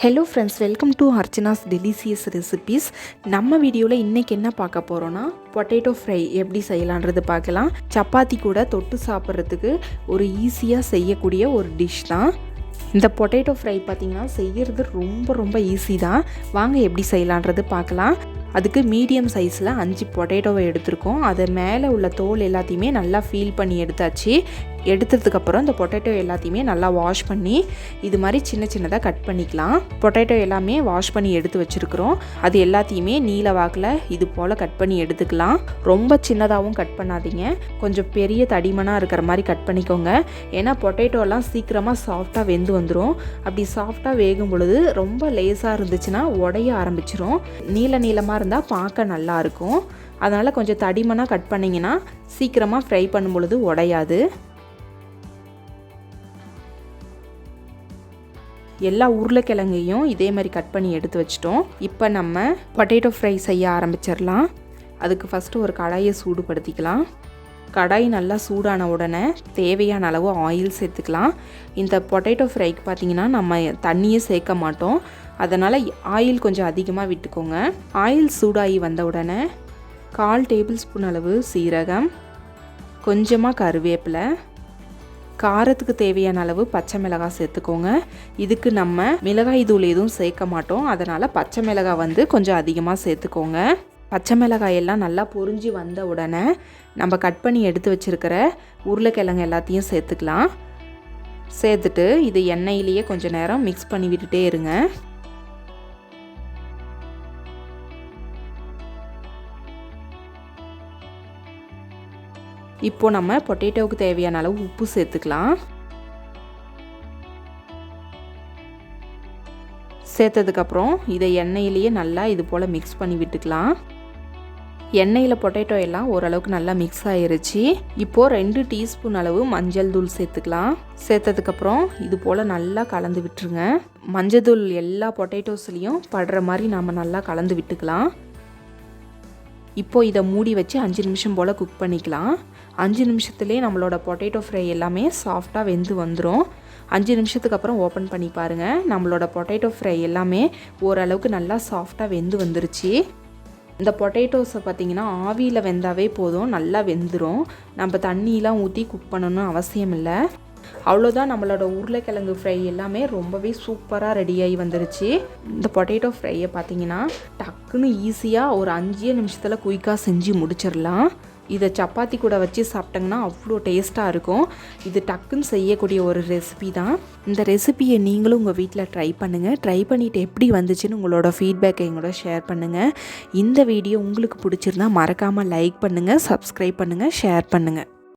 Hello friends, welcome to Archana's delicious recipes. நம்ம வீடியோவில் இன்றைக்கி என்ன பார்க்க போகிறோன்னா, பொட்டேட்டோ ஃப்ரை எப்படி செய்யலான்றது பார்க்கலாம். சப்பாத்தி கூட தொட்டு சாப்பிட்றதுக்கு ஒரு ஈஸியாக செய்யக்கூடிய ஒரு டிஷ் தான் இந்த பொட்டேட்டோ ஃப்ரை. பார்த்திங்கன்னா செய்கிறது ரொம்ப ஈஸி தான். வாங்க எப்படி செய்யலான்றது பார்க்கலாம். அதுக்கு மீடியம் சைஸில் 5 பொட்டேட்டோவை எடுத்திருக்கோம். அதை மேலே உள்ள தோல் எல்லாத்தையுமே நல்லா ஃபீல் பண்ணி எடுத்தாச்சு. எடுத்ததுக்கப்புறம் இந்த பொட்டேட்டோ எல்லாத்தையுமே நல்லா வாஷ் பண்ணி இது மாதிரி சின்னதாக கட் பண்ணிக்கலாம். பொட்டேட்டோ எல்லாமே வாஷ் பண்ணி எடுத்து வச்சுருக்குறோம். அது எல்லாத்தையுமே நீல வாக்கில் இது போல் கட் பண்ணி எடுத்துக்கலாம். ரொம்ப சின்னதாகவும் கட் பண்ணாதீங்க, கொஞ்சம் பெரிய தடிமனாக இருக்கிற மாதிரி கட் பண்ணிக்கோங்க. ஏன்னா பொட்டேட்டோலாம் சீக்கிரமாக சாஃப்டாக வெந்து வந்துடும். அப்படி சாஃப்டாக வேகும் பொழுது ரொம்ப லேஸாக இருந்துச்சுன்னா உடைய ஆரம்பிச்சிரும். நீளமாக இருந்தால் பார்க்க நல்லாயிருக்கும். அதனால் கொஞ்சம் தடிமனாக கட் பண்ணிங்கன்னா சீக்கிரமாக ஃப்ரை பண்ணும் பொழுது உடையாது. எல்லா உருளைக்கிழங்கையும் இதே மாதிரி கட் பண்ணி எடுத்து வச்சிட்டோம். இப்போ நம்ம பொட்டேட்டோ ஃப்ரை செய்ய ஆரம்பிச்சிடலாம். அதுக்கு ஃபஸ்ட்டு ஒரு கடாயை சூடுபடுத்திக்கலாம். கடாய் நல்லா சூடான உடனே தேவையான அளவு ஆயில் சேர்த்துக்கலாம். இந்த பொட்டேட்டோ ஃப்ரைக்கு பார்த்திங்கன்னா நம்ம தண்ணியே சேர்க்க மாட்டோம். அதனால் ஆயில் கொஞ்சம் அதிகமாக விட்டுக்கோங்க. ஆயில் சூடாகி வந்த உடனே 1/4 டேபிள் ஸ்பூன் அளவு சீரகம், கொஞ்சமாக கருவேப்பிலை, காரத்துக்கு தேவையான அளவு பச்சை மிளகாய் சேர்த்துக்கோங்க. இதுக்கு நம்ம மிளகாய் தூள் எதுவும் சேர்க்க மாட்டோம். அதனால் பச்சை மிளகாய் கொஞ்சம் அதிகமாக சேர்த்துக்கோங்க. பச்சை மிளகாய் எல்லாம் நல்லா பொரிஞ்சு வந்த உடனே நம்ம கட் பண்ணி எடுத்து வச்சுருக்கிற உருளைக்கிழங்கு எல்லாத்தையும் சேர்த்துக்கலாம். சேர்த்துட்டு இது எண்ணெயிலேயே கொஞ்சம் நேரம் மிக்ஸ் பண்ணி விட்டுட்டே இருங்க. இப்போ நம்ம பொட்டேட்டோவுக்கு தேவையான அளவு உப்பு சேர்த்துக்கலாம். சேர்த்ததுக்கப்புறம் இதை எண்ணெயிலேயே நல்லா இது போல் மிக்ஸ் பண்ணி விட்டுக்கலாம். எண்ணெயில் பொட்டேட்டோ எல்லாம் ஓரளவுக்கு நல்லா மிக்ஸ் ஆகிருச்சு. இப்போது 2 டீஸ்பூன் அளவு மஞ்சள் தூள் சேர்த்துக்கலாம். சேர்த்ததுக்கப்புறம் இது போல் நல்லா கலந்து விட்டுருங்க. மஞ்சள் தூள் எல்லா பொட்டேட்டோஸ்லேயும் படுற மாதிரி நாம் நல்லா கலந்து விட்டுக்கலாம். இப்போது இதை மூடி வச்சு 5 நிமிஷம் போல் குக் பண்ணிக்கலாம். 5 நிமிஷத்துலேயே நம்மளோட பொட்டேட்டோ ஃப்ரை எல்லாமே சாஃப்டாக வெந்து வந்துடும். 5 நிமிஷத்துக்கு அப்புறம் ஓப்பன் பண்ணி பாருங்கள். நம்மளோட பொட்டேட்டோ ஃப்ரை எல்லாமே ஓரளவுக்கு நல்லா சாஃப்டாக வெந்து வந்துருச்சு. இந்த பொட்டேட்டோஸை பார்த்திங்கன்னா ஆவியில் வெந்தாவே போதும், நல்லா வெந்துடும். நம்ம தண்ணியெலாம் ஊற்றி குக் பண்ணணும்னு அவசியம் இல்லை. அவ்வளோதான், நம்மளோட உருளைக்கிழங்கு ஃப்ரை எல்லாமே ரொம்பவே சூப்பராக ரெடியாகி வந்துருச்சு. இந்த பொட்டேட்டோ ஃப்ரையை பார்த்திங்கன்னா டக்குன்னு ஈஸியாக ஒரு 5 நிமிஷத்தில் குயிக்காக செஞ்சு முடிச்சிடலாம். இதை சப்பாத்தி கூட வச்சு சாப்பிட்டங்கன்னா அவ்வளோ டேஸ்ட்டாக இருக்கும். இது டக்குன்னு செய்யக்கூடிய ஒரு ரெசிபி தான். இந்த ரெசிபியை நீங்களும் உங்கள் வீட்டில் ட்ரை பண்ணுங்கள். ட்ரை பண்ணிவிட்டு எப்படி வந்துச்சுன்னு உங்களோட ஃபீட்பேக்கை எங்களோட ஷேர் பண்ணுங்கள். இந்த வீடியோ உங்களுக்கு பிடிச்சிருந்தா மறக்காமல் லைக் பண்ணுங்கள், சப்ஸ்கிரைப் பண்ணுங்கள், ஷேர் பண்ணுங்கள்.